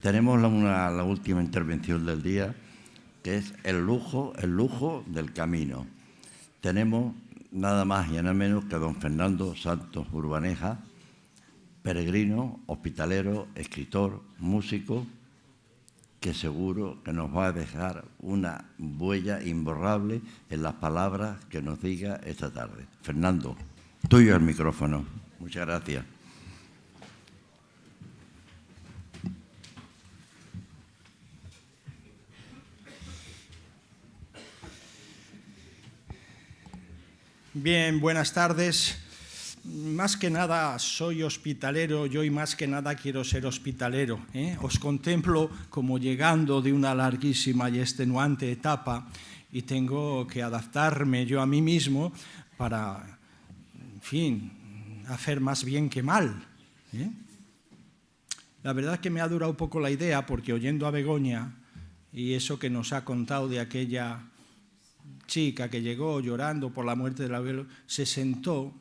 Tenemos la última intervención del día, que es el lujo del camino. Tenemos nada más y nada menos que a don Fernando Santos Urbaneja, peregrino, hospitalero, escritor, músico, que seguro que nos va a dejar una huella imborrable en las palabras que nos diga esta tarde. Fernando, tuyo el micrófono. Muchas gracias. Bien, buenas tardes. Más que nada soy hospitalero, yo y más que nada quiero ser hospitalero. Os contemplo como llegando de una larguísima y extenuante etapa y tengo que adaptarme yo a mí mismo para, en fin, hacer más bien que mal. La verdad es que me ha durado un poco la idea porque oyendo a Begoña y eso que nos ha contado de aquella chica que llegó llorando por la muerte del abuelo, se sentó,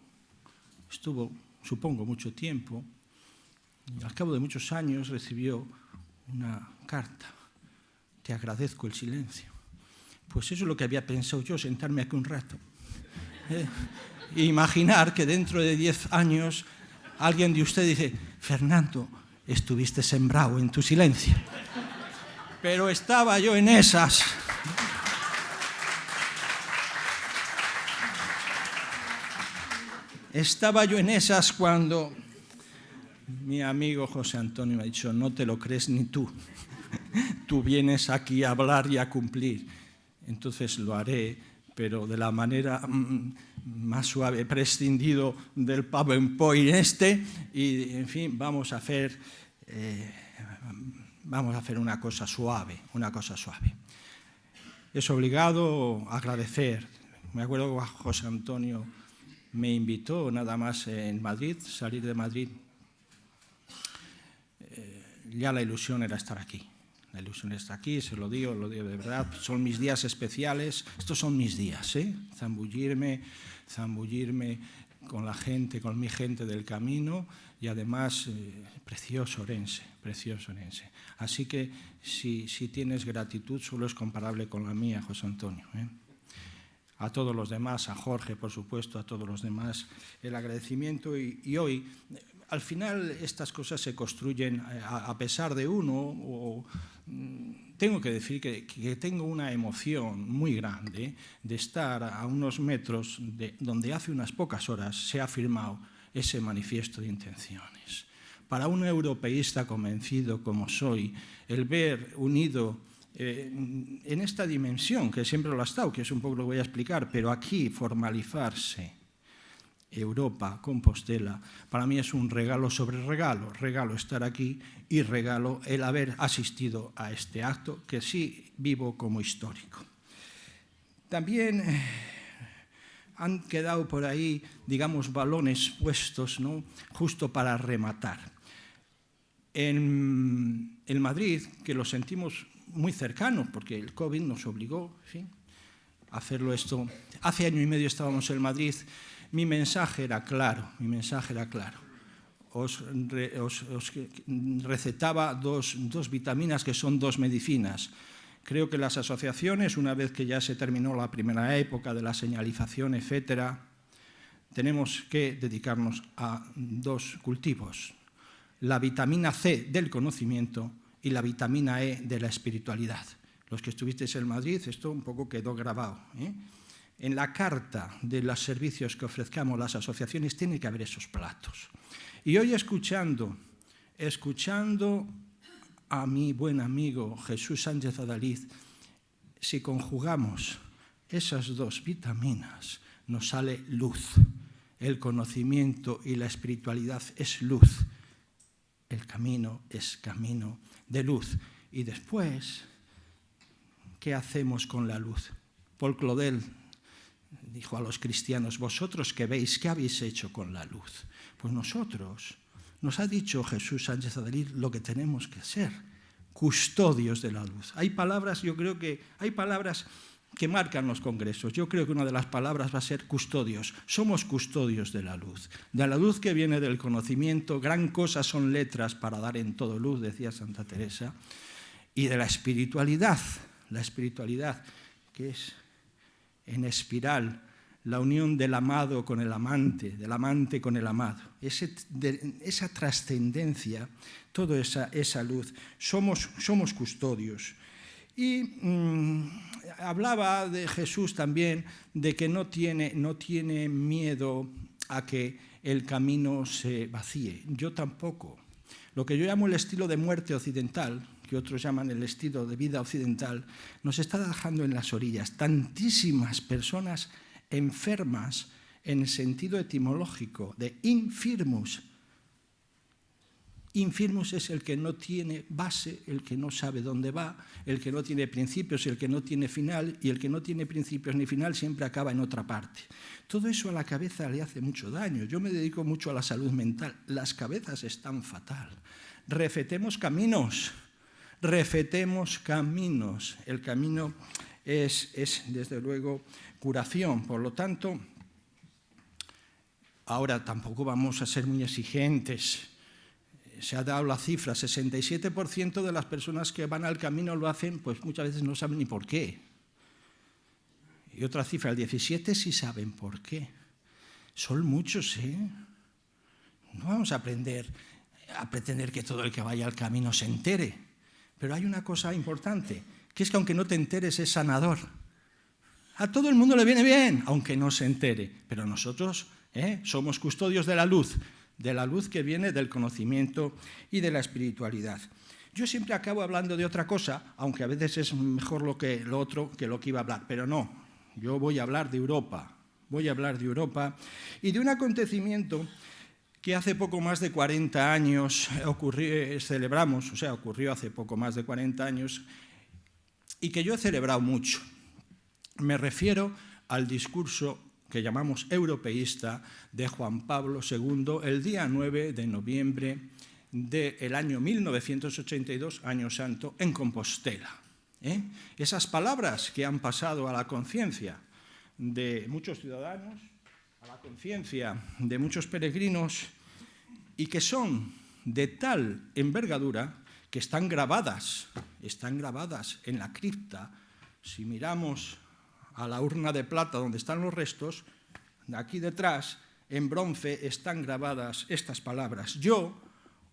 estuvo, supongo, mucho tiempo, y al cabo de muchos años recibió una carta. Te agradezco el silencio. Pues eso es lo que había pensado yo, sentarme aquí un rato. E imaginar que dentro de 10 años alguien de ustedes dice, Fernando, estuviste sembrado en tu silencio. Pero estaba yo en esas. Estaba yo en esas cuando mi amigo José Antonio me ha dicho, no te lo crees ni tú. Tú vienes aquí a hablar y a cumplir. Entonces lo haré, pero de la manera más suave. He prescindido del PowerPoint y, en fin, vamos a hacer una cosa suave, Es obligado a agradecer. Me acuerdo que José Antonio me invitó nada más en Madrid, salir de Madrid. Ya la ilusión era estar aquí. La ilusión está aquí, se lo digo de verdad. Son mis días especiales. Estos son mis días, Zambullirme con la gente, con mi gente del camino y además precioso Orense. Así que si tienes gratitud, solo es comparable con la mía, José Antonio. A todos los demás, a Jorge, por supuesto, a todos los demás, el agradecimiento. Y hoy, al final, estas cosas se construyen a pesar de uno. Tengo que decir que tengo una emoción muy grande de estar a unos metros de donde hace unas pocas horas se ha firmado ese manifiesto de intenciones. Para un europeísta convencido como soy, el ver unido en esta dimensión, que siempre lo ha estado, que es un poco lo que voy a explicar, pero aquí formalizarse, Europa, Compostela, para mí es un regalo sobre regalo. Regalo estar aquí y regalo el haber asistido a este acto, que sí vivo como histórico. También han quedado por ahí, digamos, balones puestos, ¿no?, justo para rematar. En Madrid, que lo sentimos muy cercano, porque el COVID nos obligó, en fin, a hacerlo esto. Hace año y medio estábamos en Madrid. Mi mensaje era claro. Os recetaba dos vitaminas que son dos medicinas. Creo que las asociaciones, una vez que ya se terminó la primera época de la señalización, etcétera, tenemos que dedicarnos a dos cultivos. La vitamina C del conocimiento y la vitamina E de la espiritualidad. Los que estuvisteis en Madrid, esto un poco quedó grabado. En la carta de los servicios que ofrezcamos las asociaciones tiene que haber esos platos. Y hoy escuchando a mi buen amigo Jesús Sánchez Adalid, si conjugamos esas dos vitaminas, nos sale luz. El conocimiento y la espiritualidad es luz. El camino es camino de luz. Y después, ¿qué hacemos con la luz? Paul Claudel dijo a los cristianos, vosotros que veis, ¿qué habéis hecho con la luz? Pues nosotros, nos ha dicho Jesús Sánchez Adalid lo que tenemos que ser, custodios de la luz. Hay palabras, yo creo que hay palabras que marcan los congresos. Yo creo que una de las palabras va a ser custodios. Somos custodios de la luz que viene del conocimiento. Gran cosa son letras para dar en todo luz, decía Santa Teresa. Y de la espiritualidad que es en espiral, la unión del amado con el amante, del amante con el amado. Esa trascendencia, toda esa luz. Somos custodios. Y hablaba de Jesús también de que no tiene miedo a que el camino se vacíe. Yo tampoco. Lo que yo llamo el estilo de muerte occidental, que otros llaman el estilo de vida occidental, nos está dejando en las orillas tantísimas personas enfermas en el sentido etimológico de infirmus. Infirmus es el que no tiene base, el que no sabe dónde va, el que no tiene principios, el que no tiene final, y el que no tiene principios ni final siempre acaba en otra parte. Todo eso a la cabeza le hace mucho daño. Yo me dedico mucho a la salud mental. Las cabezas están fatal. Refetemos caminos. El camino es desde luego curación. Por lo tanto, ahora tampoco vamos a ser muy exigentes. Se ha dado la cifra, 67% de las personas que van al camino lo hacen, pues muchas veces no saben ni por qué. Y otra cifra, el 17% sí saben por qué. Son muchos, ¿eh? No vamos a pretender que todo el que vaya al camino se entere. Pero hay una cosa importante, que es que aunque no te enteres es sanador. A todo el mundo le viene bien, aunque no se entere. Pero nosotros somos custodios de la luz que viene del conocimiento y de la espiritualidad. Yo siempre acabo hablando de otra cosa, aunque a veces es mejor lo otro que lo que iba a hablar, pero no, yo voy a hablar de Europa, y de un acontecimiento que hace poco más de 40 años ocurrió hace poco más de 40 años, y que yo he celebrado mucho. Me refiero al discurso que llamamos europeísta de Juan Pablo II, el día 9 de noviembre del año 1982, año santo, en Compostela. Esas palabras que han pasado a la conciencia de muchos ciudadanos, a la conciencia de muchos peregrinos, y que son de tal envergadura que están grabadas en la cripta. Si miramos a la urna de plata donde están los restos, aquí detrás, en bronce, están grabadas estas palabras. Yo,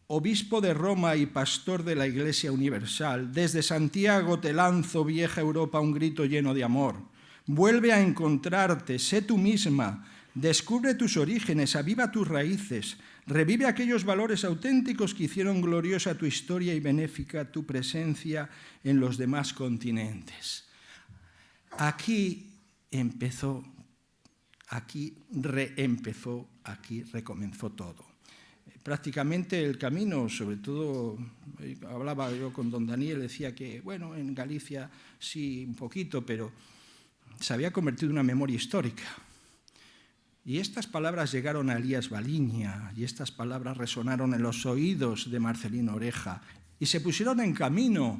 obispo de Roma y pastor de la Iglesia Universal, desde Santiago te lanzo, vieja Europa, un grito lleno de amor. Vuelve a encontrarte, sé tú misma, descubre tus orígenes, aviva tus raíces, revive aquellos valores auténticos que hicieron gloriosa tu historia y benéfica tu presencia en los demás continentes. Aquí recomenzó todo. Prácticamente el camino, sobre todo, hablaba yo con don Daniel, decía que, bueno, en Galicia sí un poquito, pero se había convertido en una memoria histórica. Y estas palabras llegaron a Elías Baliña, y estas palabras resonaron en los oídos de Marcelino Oreja, y se pusieron en camino.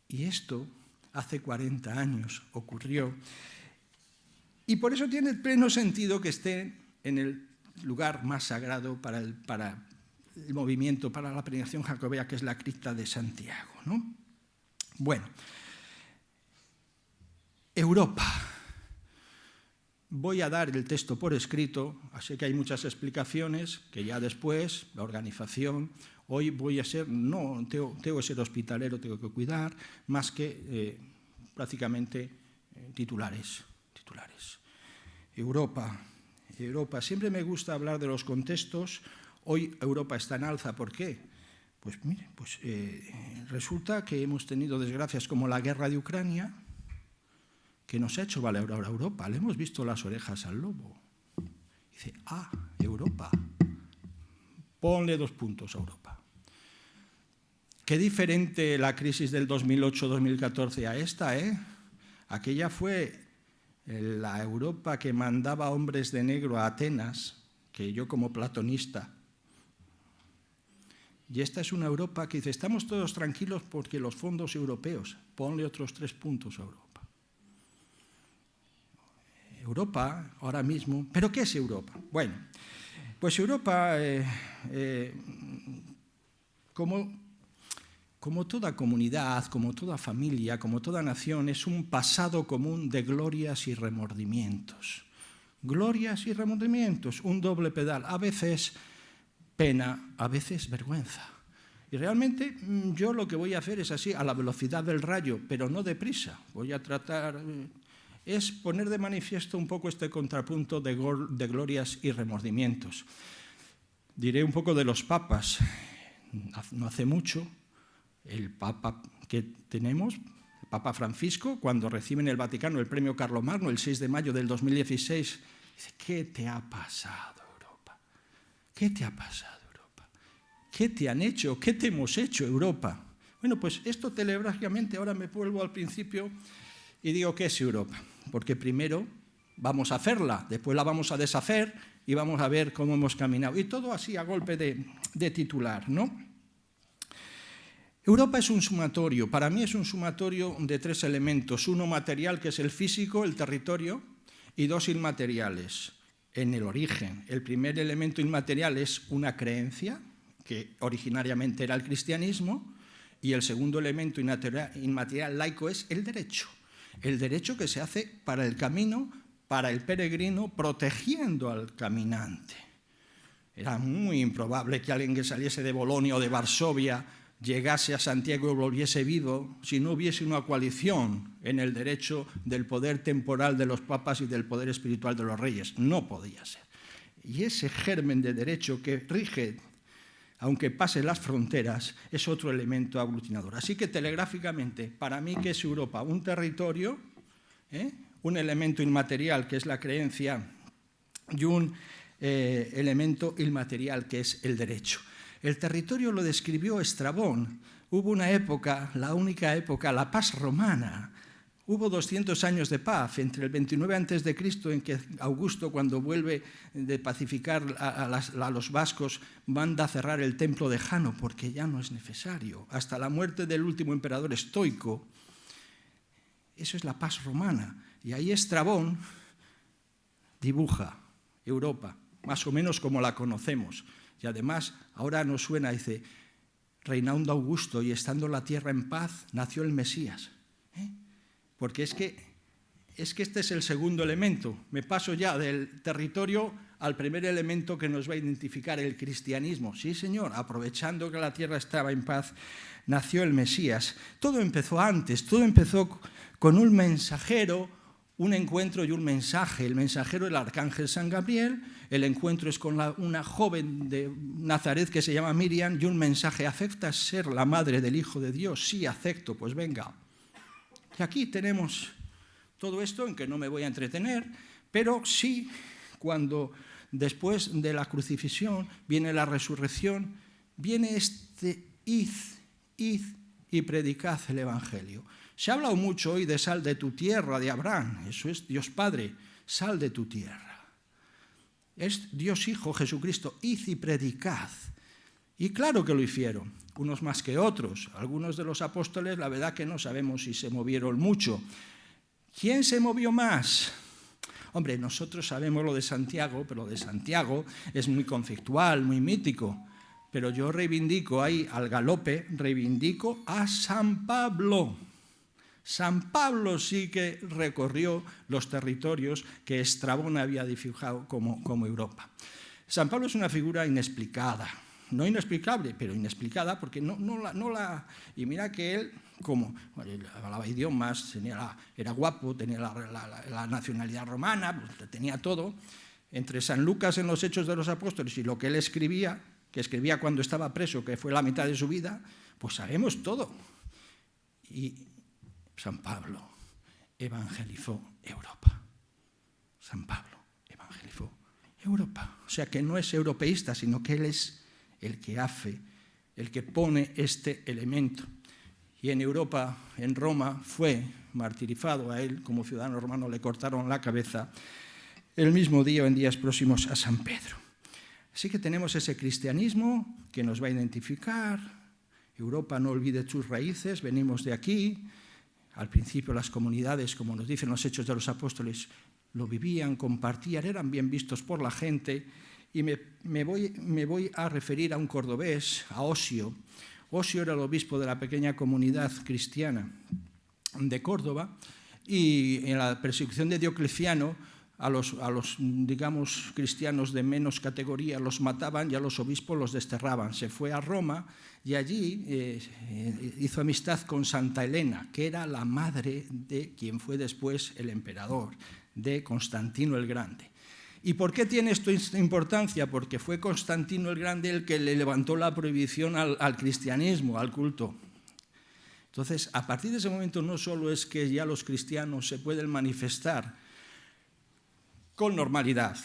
Y esto hace 40 años ocurrió. Y por eso tiene pleno sentido que esté en el lugar más sagrado para el movimiento, para la peregrinación jacobea, que es la cripta de Santiago, ¿no? Bueno, Europa. Voy a dar el texto por escrito, así que hay muchas explicaciones, que ya después, la organización. Hoy voy a ser, no, tengo que ser hospitalero, tengo que cuidar, más que prácticamente titulares. Europa. Siempre me gusta hablar de los contextos. Hoy Europa está en alza. ¿Por qué? Pues mire, resulta que hemos tenido desgracias como la guerra de Ucrania, que nos ha hecho valorar a Europa. Le hemos visto las orejas al lobo. Dice, Europa. Ponle 2 puntos a Europa. Qué diferente la crisis del 2008-2014 a esta, ¿eh? Aquella fue la Europa que mandaba hombres de negro a Atenas, que yo como platonista. Y esta es una Europa que dice, estamos todos tranquilos porque los fondos europeos, ponle otros 3 puntos a Europa. Europa, ahora mismo. ¿Pero qué es Europa? Bueno, pues Europa, como toda comunidad, como toda familia, como toda nación, es un pasado común de glorias y remordimientos. Glorias y remordimientos, un doble pedal, a veces pena, a veces vergüenza. Y realmente yo lo que voy a hacer es así, a la velocidad del rayo, pero no deprisa. Voy a tratar, es poner de manifiesto un poco este contrapunto de glorias y remordimientos. Diré un poco de los papas. No hace mucho, el papa que tenemos, el Papa Francisco, cuando recibe en el Vaticano el premio Carlomagno, el 6 de mayo del 2016, dice: ¿qué te ha pasado, Europa? ¿Qué te ha pasado, Europa? ¿Qué te han hecho? ¿Qué te hemos hecho, Europa? Bueno, pues esto telegráficamente, ahora me vuelvo al principio y digo, ¿qué es Europa? Porque primero vamos a hacerla, después la vamos a deshacer y vamos a ver cómo hemos caminado. Y todo así a golpe de titular, ¿no? Europa es un sumatorio, para mí es un sumatorio de tres elementos: uno material, que es el físico, el territorio, y dos inmateriales. En el origen, el primer elemento inmaterial es una creencia, que originariamente era el cristianismo, y el segundo elemento inmaterial laico es el derecho que se hace para el camino, para el peregrino, protegiendo al caminante. Era muy improbable que alguien que saliese de Bolonia o de Varsovia llegase a Santiago y volviese vivo si no hubiese una coalición en el derecho del poder temporal de los papas y del poder espiritual de los reyes. No podía ser. Y ese germen de derecho que rige, aunque pase las fronteras, es otro elemento aglutinador. Así que telegráficamente, para mí, ¿qué es Europa? Un territorio, un elemento inmaterial, que es la creencia, y un elemento inmaterial, que es el derecho. El territorio lo describió Estrabón. Hubo una época, la única época, la paz romana. Hubo 200 años de paz, entre el 29 a.C., en que Augusto, cuando vuelve de pacificar a los vascos, manda a cerrar el templo de Jano, porque ya no es necesario, hasta la muerte del último emperador estoico. Eso es la paz romana. Y ahí Estrabón dibuja Europa, más o menos como la conocemos. Y además, ahora nos suena, dice, reinando Augusto y estando la tierra en paz, nació el Mesías. Porque es que este es el segundo elemento. Me paso ya del territorio al primer elemento que nos va a identificar, el cristianismo. Sí, señor, aprovechando que la tierra estaba en paz, nació el Mesías. Todo empezó antes, todo empezó con un mensajero, un encuentro y un mensaje. El mensajero, el arcángel San Gabriel. El encuentro es con una joven de Nazaret que se llama Miriam, y un mensaje: ¿aceptas ser la madre del Hijo de Dios? Sí, acepto, pues venga. Y aquí tenemos todo esto, en que no me voy a entretener, pero sí, cuando después de la crucifixión viene la resurrección, viene este id y predicad el Evangelio. Se ha hablado mucho hoy de sal de tu tierra, de Abraham. Eso es Dios Padre, sal de tu tierra. Es Dios Hijo, Jesucristo, id y predicad. Y claro que lo hicieron, unos más que otros. Algunos de los apóstoles, la verdad que no sabemos si se movieron mucho. ¿Quién se movió más? Hombre, nosotros sabemos lo de Santiago, pero lo de Santiago es muy conceptual, muy mítico. Pero yo reivindico ahí, al galope, reivindico a San Pablo. San Pablo sí que recorrió los territorios que Estrabón había dibujado como Europa. San Pablo es una figura inexplicada, no inexplicable, pero inexplicada, porque y mira que él, hablaba idiomas, era guapo, tenía la nacionalidad romana, pues, tenía todo. Entre San Lucas en los Hechos de los Apóstoles y lo que él escribía, que escribía cuando estaba preso, que fue la mitad de su vida, pues sabemos todo. Y San Pablo evangelizó Europa. San Pablo evangelizó Europa. O sea que no es europeísta, sino que él es el que hace, el que pone este elemento. Y en Europa, en Roma, fue martirizado a él como ciudadano romano, le cortaron la cabeza el mismo día o en días próximos a San Pedro. Así que tenemos ese cristianismo que nos va a identificar. Europa, no olvide sus raíces, venimos de aquí. Al principio las comunidades, como nos dicen los Hechos de los Apóstoles, lo vivían, compartían, eran bien vistos por la gente. Y me voy a referir a un cordobés, a Osio. Osio era el obispo de la pequeña comunidad cristiana de Córdoba, y en la persecución de Diocleciano a los digamos, cristianos de menos categoría los mataban y a los obispos los desterraban. Se fue a Roma y allí hizo amistad con Santa Elena, que era la madre de quien fue después el emperador, de Constantino el Grande. ¿Y por qué tiene esto importancia? Porque fue Constantino el Grande el que le levantó la prohibición al cristianismo, al culto. Entonces, a partir de ese momento no solo es que ya los cristianos se pueden manifestar con normalidad,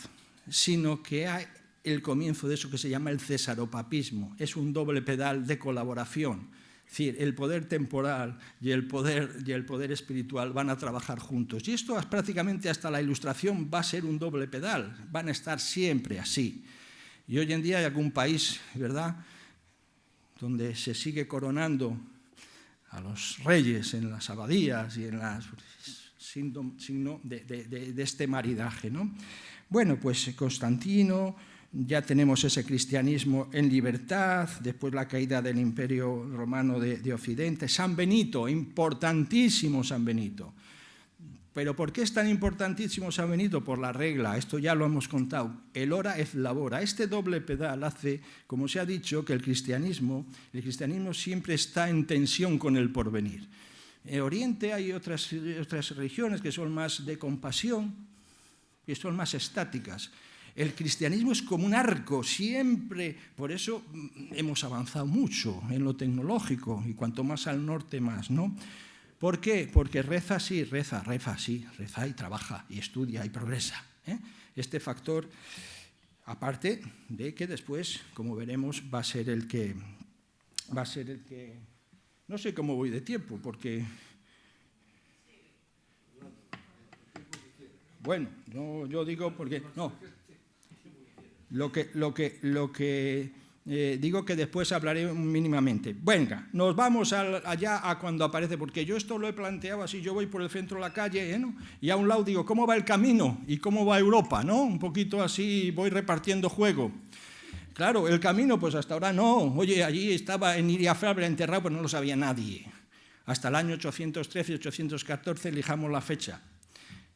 sino que hay el comienzo de eso que se llama el cesaropapismo. Es un doble pedal de colaboración. Es decir, el poder temporal y el poder espiritual van a trabajar juntos. Y esto prácticamente hasta la Ilustración va a ser un doble pedal, van a estar siempre así. Y hoy en día hay algún país, ¿verdad?, donde se sigue coronando a los reyes en las abadías y en las signo de este maridaje, ¿no? Bueno, pues Constantino, ya tenemos ese cristianismo en libertad, después la caída del Imperio Romano de Occidente. San Benito, importantísimo San Benito. ¿Pero por qué es tan importantísimo San Benito? Por la regla, esto ya lo hemos contado, el ora et labora. Este doble pedal hace, como se ha dicho, que el cristianismo siempre está en tensión con el porvenir. En Oriente hay otras religiones que son más de compasión, que son más estáticas. El cristianismo es como un arco, siempre, por eso hemos avanzado mucho en lo tecnológico, y cuanto más al norte más, ¿no? ¿Por qué? Porque reza y trabaja, y estudia, y progresa, ¿eh? Este factor, aparte de que después, como veremos, va a ser el que... No sé cómo voy de tiempo, porque... Bueno, no, yo digo porque... No. Lo que digo que después hablaré mínimamente. Venga, nos vamos allá a cuando aparece, porque yo esto lo he planteado así, yo voy por el centro de la calle, ¿no? Y a un lado digo, ¿cómo va el camino? ¿Y cómo va Europa? ¿No? Un poquito así voy repartiendo juego. Claro, el camino, pues hasta ahora no. Oye, allí estaba en Iria Fabra enterrado, pues no lo sabía nadie. Hasta el año 813, 814, elijamos la fecha,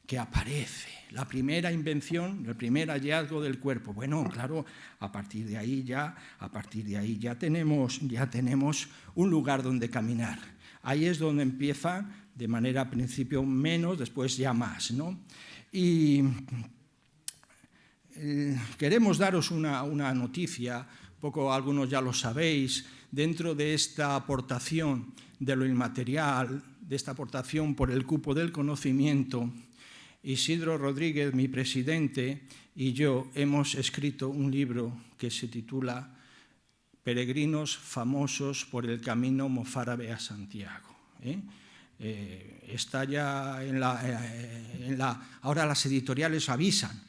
que aparece la primera invención, el primer hallazgo del cuerpo. Bueno, claro, a partir de ahí ya tenemos un lugar donde caminar. Ahí es donde empieza, de manera al principio menos, después ya más, ¿no? Y queremos daros una noticia, poco algunos ya lo sabéis, dentro de esta aportación de lo inmaterial, de esta aportación por el cupo del conocimiento. Isidro Rodríguez, mi presidente, y yo hemos escrito un libro que se titula Peregrinos famosos por el camino mozárabe a Santiago. Está ya ahora las editoriales avisan,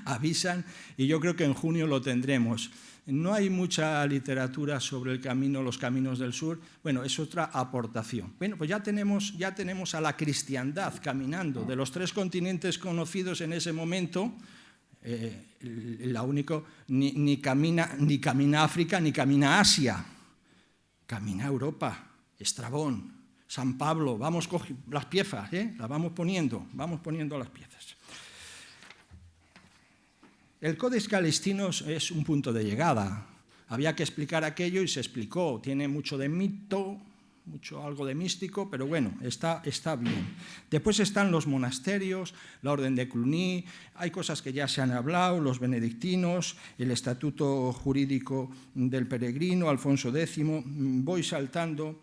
avisan, y yo creo que en junio lo tendremos. No hay mucha literatura sobre el camino, los caminos del sur. Bueno, es otra aportación. Bueno, pues ya tenemos a la cristiandad caminando. De los 3 continentes conocidos en ese momento, la única ni camina África ni camina Asia. Camina Europa, Estrabón, San Pablo. Vamos cogiendo las piezas, las vamos poniendo las piezas. El Codex Calixtinus es un punto de llegada. Había que explicar aquello y se explicó. Tiene mucho de mito, algo de místico, pero bueno, está bien. Después están los monasterios, la Orden de Cluny, hay cosas que ya se han hablado, los benedictinos, el estatuto jurídico del peregrino, Alfonso X. Voy saltando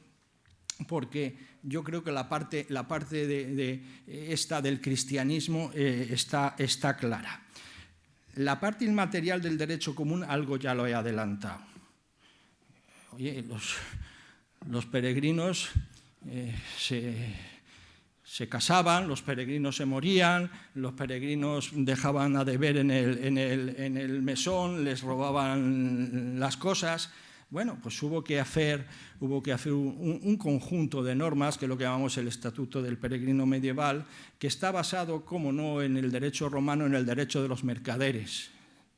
porque yo creo que la parte esta del cristianismo está clara. La parte inmaterial del derecho común, algo ya lo he adelantado. Oye, los peregrinos se casaban, los peregrinos se morían, los peregrinos dejaban a deber en el mesón, les robaban las cosas. Bueno, pues hubo que hacer un conjunto de normas, que es lo que llamamos el Estatuto del Peregrino Medieval, que está basado, como no, en el derecho romano, en el derecho de los mercaderes.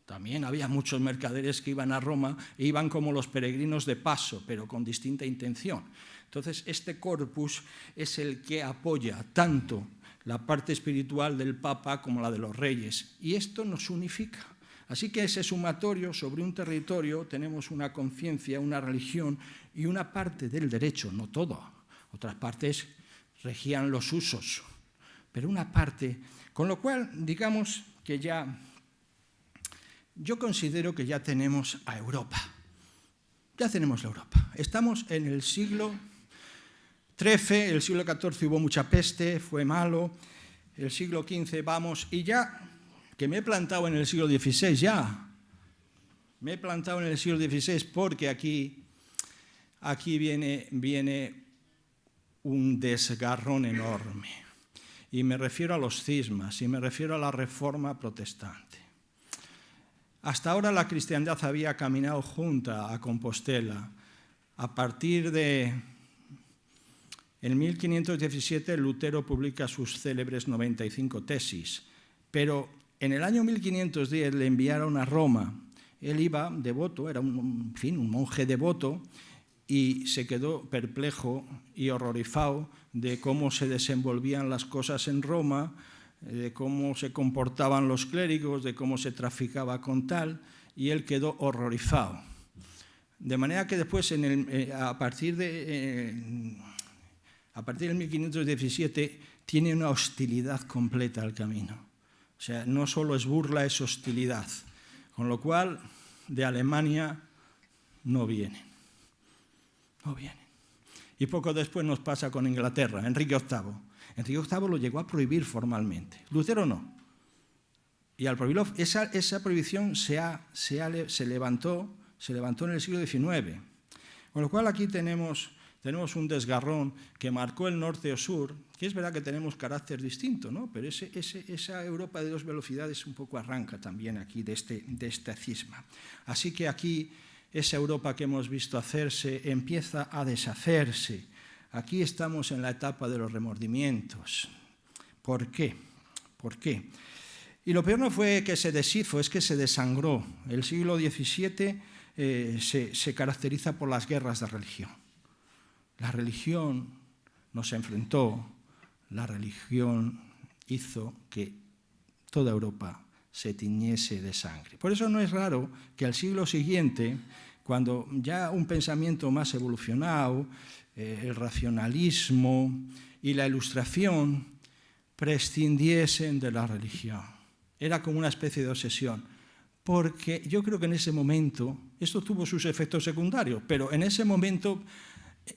También había muchos mercaderes que iban a Roma e iban como los peregrinos de paso, pero con distinta intención. Entonces, este corpus es el que apoya tanto la parte espiritual del Papa como la de los reyes, y esto nos unifica. Así que ese sumatorio, sobre un territorio tenemos una conciencia, una religión y una parte del derecho, no todo. Otras partes regían los usos, pero una parte. Con lo cual, digamos que yo considero que ya tenemos a Europa. Ya tenemos la Europa. Estamos en el siglo XIII, el siglo XIV hubo mucha peste, fue malo. El siglo XV vamos, y ya que me he plantado en el siglo XVI, me he plantado en el siglo XVI porque aquí viene un desgarrón enorme. Y me refiero a los cismas, y me refiero a la Reforma protestante. Hasta ahora la cristiandad había caminado junta a Compostela. A partir de en 1517 Lutero publica sus célebres 95 tesis, pero en el año 1510 le enviaron a Roma. Él iba devoto, era un monje devoto, y se quedó perplejo y horrorizado de cómo se desenvolvían las cosas en Roma, de cómo se comportaban los clérigos, de cómo se traficaba con tal, y él quedó horrorizado. De manera que después, a partir del 1517, tiene una hostilidad completa al camino. O sea, no solo es burla, es hostilidad. Con lo cual, de Alemania no vienen. No vienen. Y poco después nos pasa con Inglaterra, Enrique VIII. Enrique VIII lo llegó a prohibir formalmente. Lutero no. Y al prohibirlo, esa prohibición se levantó en el siglo XIX. Con lo cual aquí tenemos un desgarrón que marcó el norte o sur, que es verdad que tenemos carácter distinto, ¿no? Pero esa Europa de dos velocidades un poco arranca también aquí de esta cisma. Así que aquí esa Europa que hemos visto hacerse empieza a deshacerse. Aquí estamos en la etapa de los remordimientos. ¿Por qué? ¿Por qué? Y lo peor no fue que se deshizo, es que se desangró. El siglo XVII se caracteriza por las guerras de religión. La religión nos enfrentó, la religión hizo que toda Europa se tiñese de sangre. Por eso no es raro que al siglo siguiente, cuando ya un pensamiento más evolucionado, el racionalismo y la ilustración prescindiesen de la religión. Era como una especie de obsesión, porque yo creo que en ese momento, esto tuvo sus efectos secundarios, pero en ese momento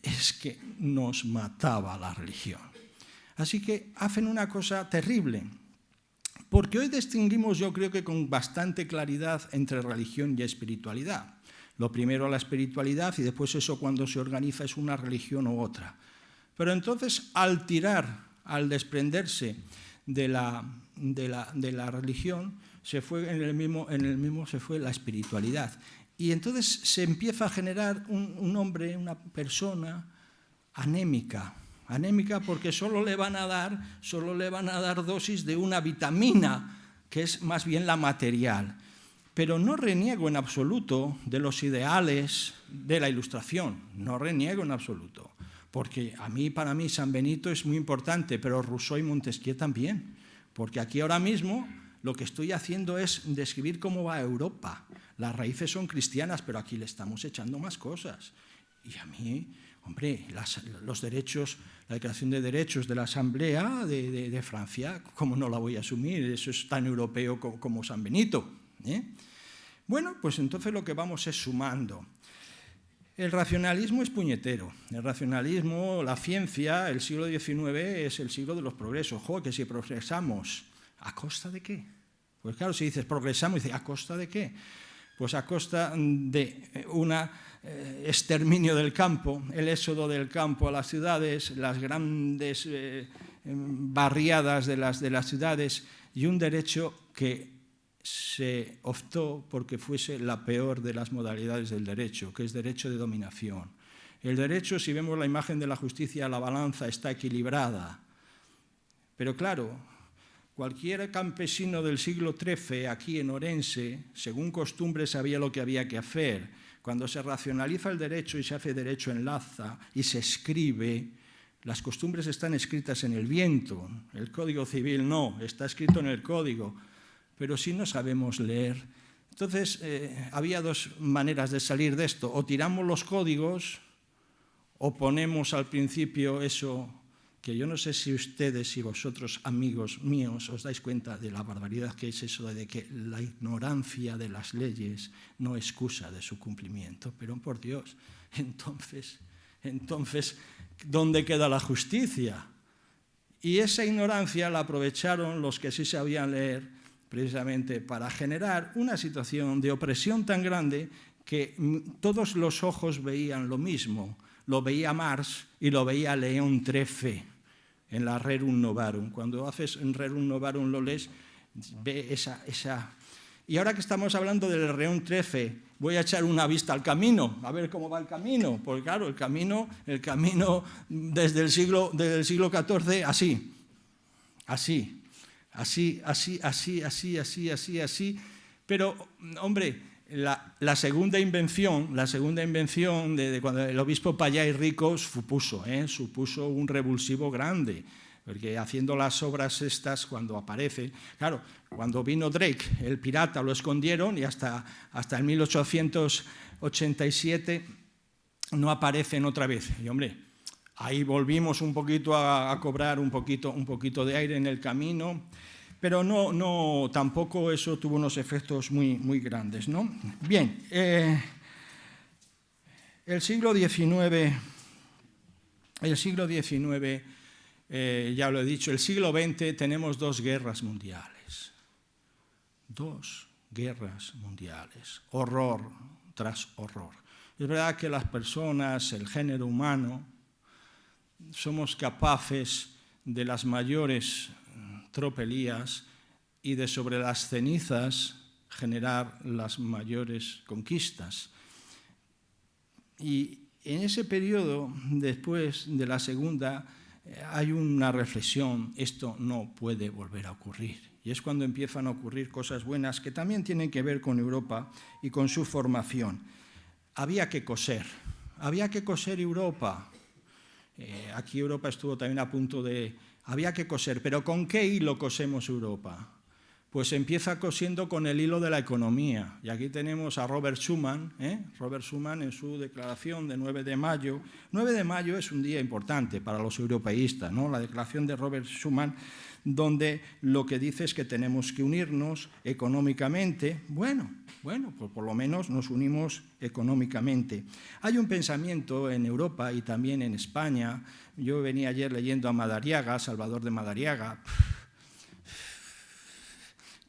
es que nos mataba la religión. Así que hacen una cosa terrible, porque hoy distinguimos, yo creo que con bastante claridad, entre religión y espiritualidad. Lo primero la espiritualidad y después eso cuando se organiza es una religión u otra. Pero entonces al desprenderse de la religión, se fue en el mismo se fue la espiritualidad. Y entonces se empieza a generar un hombre, una persona anémica porque solo le van a dar dosis de una vitamina, que es más bien la material. Pero no reniego en absoluto de los ideales de la Ilustración, no reniego en absoluto, porque para mí San Benito es muy importante, pero Rousseau y Montesquieu también, porque aquí ahora mismo lo que estoy haciendo es describir cómo va Europa. Las raíces son cristianas, pero aquí le estamos echando más cosas. Y a mí, hombre, los derechos, la Declaración de Derechos de la Asamblea de Francia, ¿cómo no la voy a asumir? Eso es tan europeo como San Benito. Bueno, pues entonces lo que vamos es sumando. El racionalismo es puñetero. El racionalismo, la ciencia, el siglo XIX es el siglo de los progresos. ¡Jo, que si progresamos! ¿A costa de qué? Pues claro, si dices progresamos, dices, ¿a costa de qué? Pues a costa de un exterminio del campo, el éxodo del campo a las ciudades, las grandes barriadas de las ciudades y un derecho que se optó porque fuese la peor de las modalidades del derecho, que es derecho de dominación. El derecho, si vemos la imagen de la justicia, la balanza está equilibrada. Pero claro, cualquier campesino del siglo XIII aquí en Orense, según costumbre, sabía lo que había que hacer. Cuando se racionaliza el derecho y se hace derecho en laza y se escribe, las costumbres están escritas en el viento. El Código Civil no, está escrito en el Código. Pero si no sabemos leer. Entonces, había dos maneras de salir de esto. O tiramos los códigos o ponemos al principio eso, que yo no sé si ustedes y vosotros, amigos míos, os dais cuenta de la barbaridad que es eso de que la ignorancia de las leyes no excusa de su cumplimiento. Pero por Dios, entonces, ¿dónde queda la justicia? Y esa ignorancia la aprovecharon los que sí sabían leer, precisamente para generar una situación de opresión tan grande que todos los ojos veían lo mismo. Lo veía Marx y lo veía León XIII en la Rerum Novarum. Cuando haces en Rerum Novarum lo lees, ve esa. Y ahora que estamos hablando del León XIII, voy a echar una vista al camino, a ver cómo va el camino. Porque claro, el camino desde el siglo XIV, así. Pero, hombre, la segunda invención de cuando el obispo Pallay Rico supuso un revulsivo grande, porque haciendo las obras estas, cuando aparece, claro, cuando vino Drake, el pirata, lo escondieron y hasta el 1887 no aparecen otra vez. Y, hombre, ahí volvimos un poquito a cobrar un poquito de aire en el camino, pero no, tampoco eso tuvo unos efectos muy grandes, ¿no? Bien, el siglo XIX, ya lo he dicho, el siglo XX tenemos dos guerras mundiales, horror tras horror. Es verdad que las personas, el género humano, somos capaces de las mayores tropelías y de sobre las cenizas generar las mayores conquistas. Y en ese periodo, después de la Segunda, hay una reflexión: esto no puede volver a ocurrir. Y es cuando empiezan a ocurrir cosas buenas que también tienen que ver con Europa y con su formación. Había que coser Europa. Aquí Europa estuvo también a punto de... Había que coser, pero ¿con qué hilo cosemos Europa? Pues empieza cosiendo con el hilo de la economía. Y aquí tenemos a Robert Schuman, Robert Schuman en su declaración de 9 de mayo. 9 de mayo es un día importante para los europeístas, ¿no? La declaración de Robert Schuman, donde lo que dice es que tenemos que unirnos económicamente. Bueno, pues por lo menos nos unimos económicamente. Hay un pensamiento en Europa y también en España. Yo venía ayer leyendo a Madariaga, Salvador de Madariaga,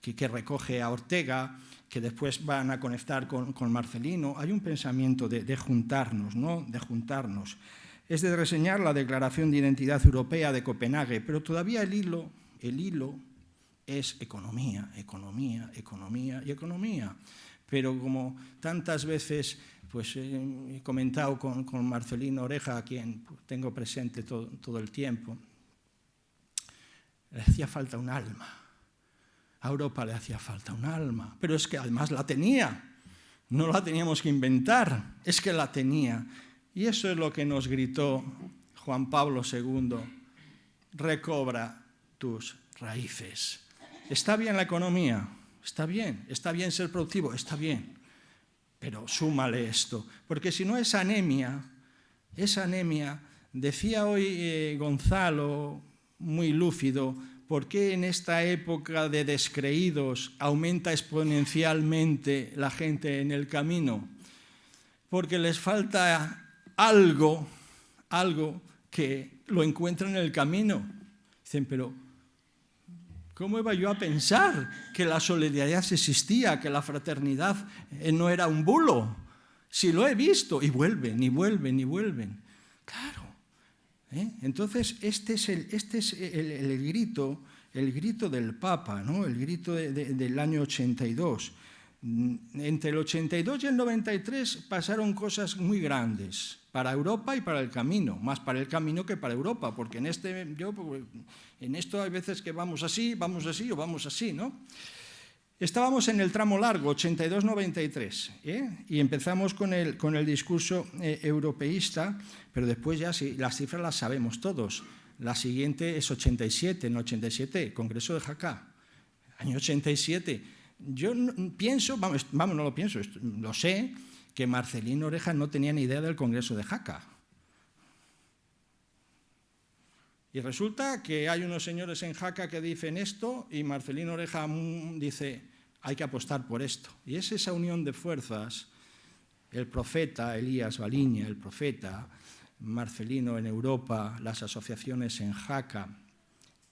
que recoge a Ortega, que después van a conectar con Marcelino. Hay un pensamiento de juntarnos, ¿no? De juntarnos. Es de reseñar la Declaración de Identidad Europea de Copenhague, pero todavía el hilo es economía. Pero como tantas veces pues, he comentado con Marcelino Oreja, a quien tengo presente todo el tiempo, le hacía falta un alma. A Europa le hacía falta un alma, pero es que además la tenía. No la teníamos que inventar, es que la tenía. Y eso es lo que nos gritó Juan Pablo II: recobra tus raíces. Está bien la economía, está bien ser productivo, está bien, pero súmale esto, porque si no es anemia. Decía hoy Gonzalo, muy lúcido, ¿por qué en esta época de descreídos aumenta exponencialmente la gente en el camino? Porque les falta algo que lo encuentran en el camino. Dicen, pero ¿cómo iba yo a pensar que la solidaridad existía, que la fraternidad no era un bulo? Si lo he visto, y vuelven. Claro. Entonces, este es el grito el grito del Papa, ¿no? El grito del año 82. Entre el 82 y el 93 pasaron cosas muy grandes para Europa y para el camino, más para el camino que para Europa, porque en esto hay veces que vamos así o vamos así, ¿no? Estábamos en el tramo largo, 82-93, y empezamos con el discurso europeísta, pero después ya sí, las cifras las sabemos todos. La siguiente es 87, en 87, Congreso de Jaca, año 87. Yo pienso, no lo pienso, lo sé, que Marcelino Oreja no tenía ni idea del Congreso de Jaca. Y resulta que hay unos señores en Jaca que dicen esto y Marcelino Oreja dice, hay que apostar por esto. Y es esa unión de fuerzas, el profeta Elías Baliña, el profeta Marcelino en Europa, las asociaciones en Jaca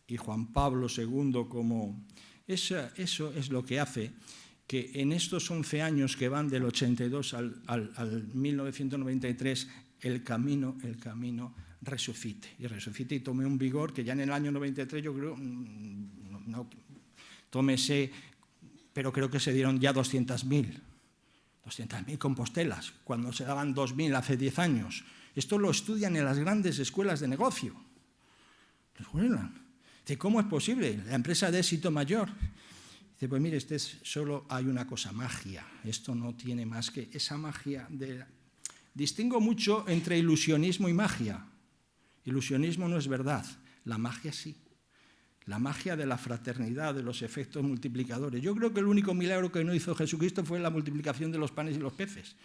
y Juan Pablo II como... Eso es lo que hace que en estos 11 años que van del 82 al 1993 el camino resucite y tome un vigor que ya en el año 93 yo creo, no tómese, pero creo que se dieron ya 200.000 compostelas, cuando se daban 2.000 hace 10 años. Esto lo estudian en las grandes escuelas de negocio. Lo estudian. Dice, ¿cómo es posible? La empresa de éxito mayor. Dice, pues mire, solo hay una cosa, magia. Esto no tiene más que esa magia. Distingo mucho entre ilusionismo y magia. Ilusionismo no es verdad, la magia sí. La magia de la fraternidad, de los efectos multiplicadores. Yo creo que el único milagro que no hizo Jesucristo fue la multiplicación de los panes y los peces.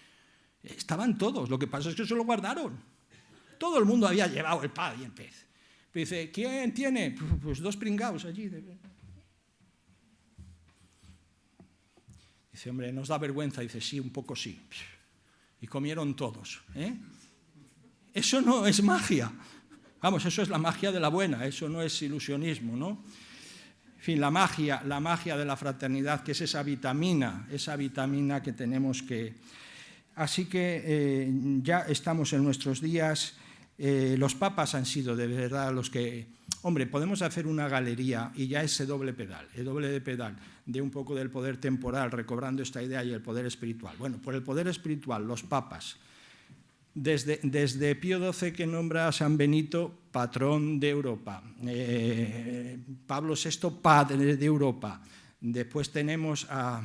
Estaban todos, lo que pasa es que se lo guardaron. Todo el mundo había llevado el pan y el pez. Dice, ¿quién tiene? Pues 2 pringaos allí. Dice, hombre, ¿nos da vergüenza? Dice, sí, un poco sí. Y comieron todos. Eso no es magia. Vamos, eso es la magia de la buena, eso no es ilusionismo, ¿no? En fin, la magia de la fraternidad, que es esa vitamina que tenemos que... Así que ya estamos en nuestros días. Los papas han sido de verdad los que... Hombre, podemos hacer una galería y ya ese doble pedal de un poco del poder temporal, recobrando esta idea, y el poder espiritual. Bueno, por el poder espiritual, los papas, desde Pío XII, que nombra a San Benito patrón de Europa, Pablo VI padre de Europa, después tenemos a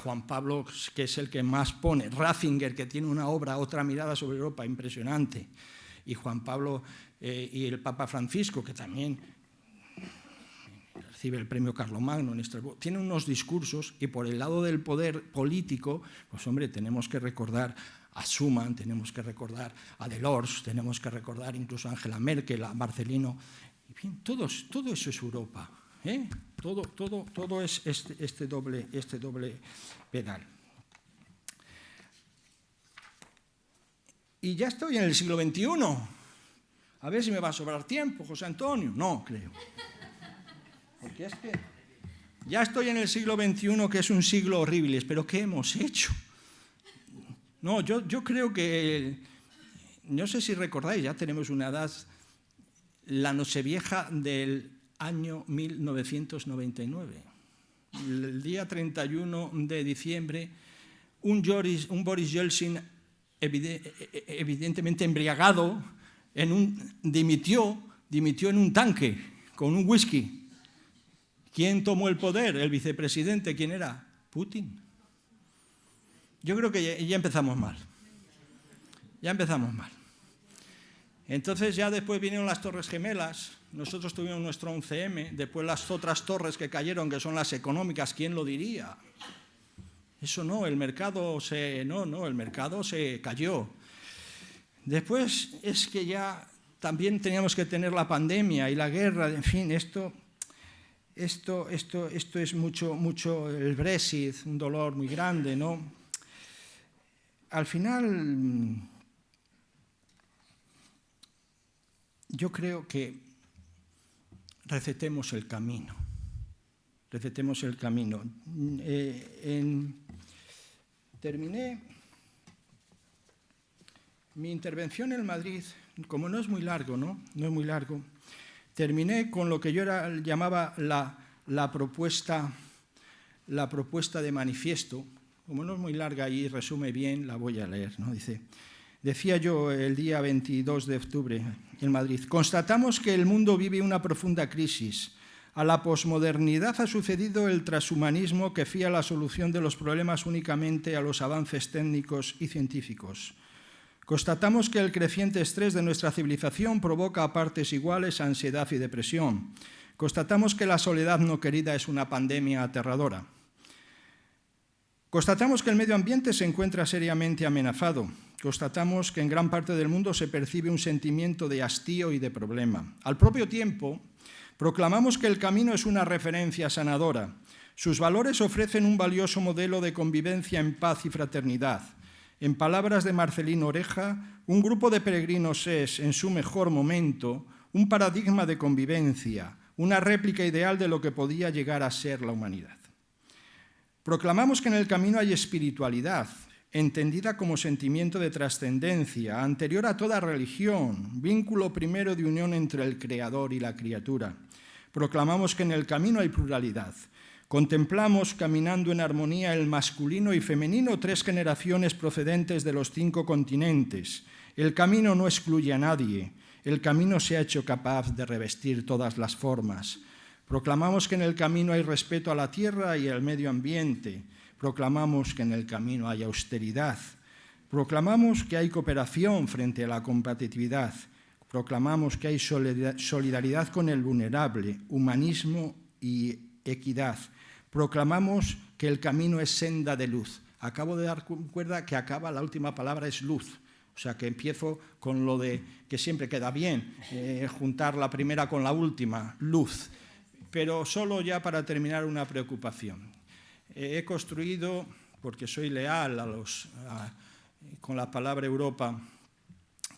Juan Pablo, que es el que más pone, Ratzinger, que tiene una obra, Otra mirada sobre Europa, impresionante, y Juan Pablo y el Papa Francisco, que también recibe el premio Carlomagno en Estrasburgo, tiene unos discursos, y por el lado del poder político, pues hombre, tenemos que recordar a Schuman, tenemos que recordar a Delors, tenemos que recordar incluso a Angela Merkel, a Marcelino, en fin, todo eso es Europa. Todo es este doble pedal. Y ya estoy en el siglo XXI. A ver si me va a sobrar tiempo, José Antonio. No, creo. Porque es que ya estoy en el siglo XXI, que es un siglo horrible. ¿Pero qué hemos hecho? No, yo creo que... No sé si recordáis, ya tenemos una edad... La Nochevieja del año 1999. El día 31 de diciembre, un Boris Yeltsin evidentemente embriagado dimitió en un tanque con un whisky. ¿Quién tomó el poder? El vicepresidente. ¿Quién era? Putin. Yo creo que ya empezamos mal. Entonces ya después vinieron las Torres Gemelas, nosotros tuvimos nuestro 11M, después las otras torres que cayeron, que son las económicas, ¿quién lo diría? Eso no, el mercado se cayó. Después es que ya también teníamos que tener la pandemia y la guerra, en fin, esto es mucho el Brexit, un dolor muy grande, ¿no? Al final... Yo creo que recetemos el camino. Terminé mi intervención en Madrid, como no es muy largo, terminé con lo que yo llamaba la propuesta de manifiesto. Como no es muy larga y resume bien, la voy a leer, ¿no? Decía yo el día 22 de octubre en Madrid: constatamos que el mundo vive una profunda crisis. A la posmodernidad ha sucedido el transhumanismo que fía la solución de los problemas únicamente a los avances técnicos y científicos. Constatamos que el creciente estrés de nuestra civilización provoca a partes iguales ansiedad y depresión. Constatamos que la soledad no querida es una pandemia aterradora. Constatamos que el medio ambiente se encuentra seriamente amenazado. Constatamos que en gran parte del mundo se percibe un sentimiento de hastío y de problema. Al propio tiempo, proclamamos que el camino es una referencia sanadora. Sus valores ofrecen un valioso modelo de convivencia en paz y fraternidad. En palabras de Marcelino Oreja, un grupo de peregrinos es, en su mejor momento, un paradigma de convivencia, una réplica ideal de lo que podía llegar a ser la humanidad. Proclamamos que en el camino hay espiritualidad, entendida como sentimiento de trascendencia, anterior a toda religión, vínculo primero de unión entre el Creador y la criatura. Proclamamos que en el camino hay pluralidad. Contemplamos caminando en armonía el masculino y femenino, 3 generaciones procedentes de los 5 continentes. El camino no excluye a nadie. El camino se ha hecho capaz de revestir todas las formas. Proclamamos que en el camino hay respeto a la tierra y al medio ambiente. Proclamamos que en el camino hay austeridad. Proclamamos que hay cooperación frente a la competitividad. Proclamamos que hay solidaridad con el vulnerable, humanismo y equidad. Proclamamos que el camino es senda de luz. Acabo de dar cuenta que la última palabra es luz. O sea, que empiezo con lo de que siempre queda bien, juntar la primera con la última, luz. Pero solo ya para terminar una preocupación. He construido, porque soy leal con la palabra Europa,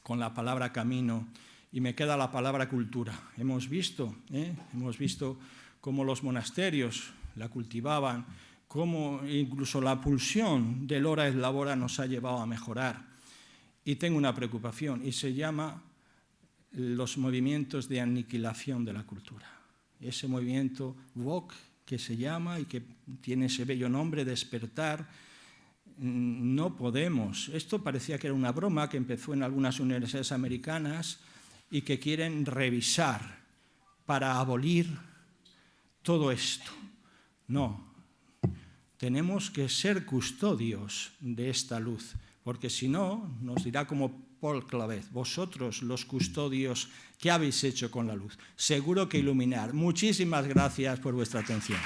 con la palabra camino, y me queda la palabra cultura. Hemos visto cómo los monasterios la cultivaban, cómo incluso la pulsión del ora et labora nos ha llevado a mejorar. Y tengo una preocupación, y se llama los movimientos de aniquilación de la cultura. Ese movimiento woke que se llama y que tiene ese bello nombre, despertar, no podemos. Esto parecía que era una broma que empezó en algunas universidades americanas y que quieren revisar para abolir todo esto. No, tenemos que ser custodios de esta luz, porque si no, nos dirá como Paul Clavet: vosotros los custodios, ¿qué habéis hecho con la luz? Seguro que iluminar. Muchísimas gracias por vuestra atención.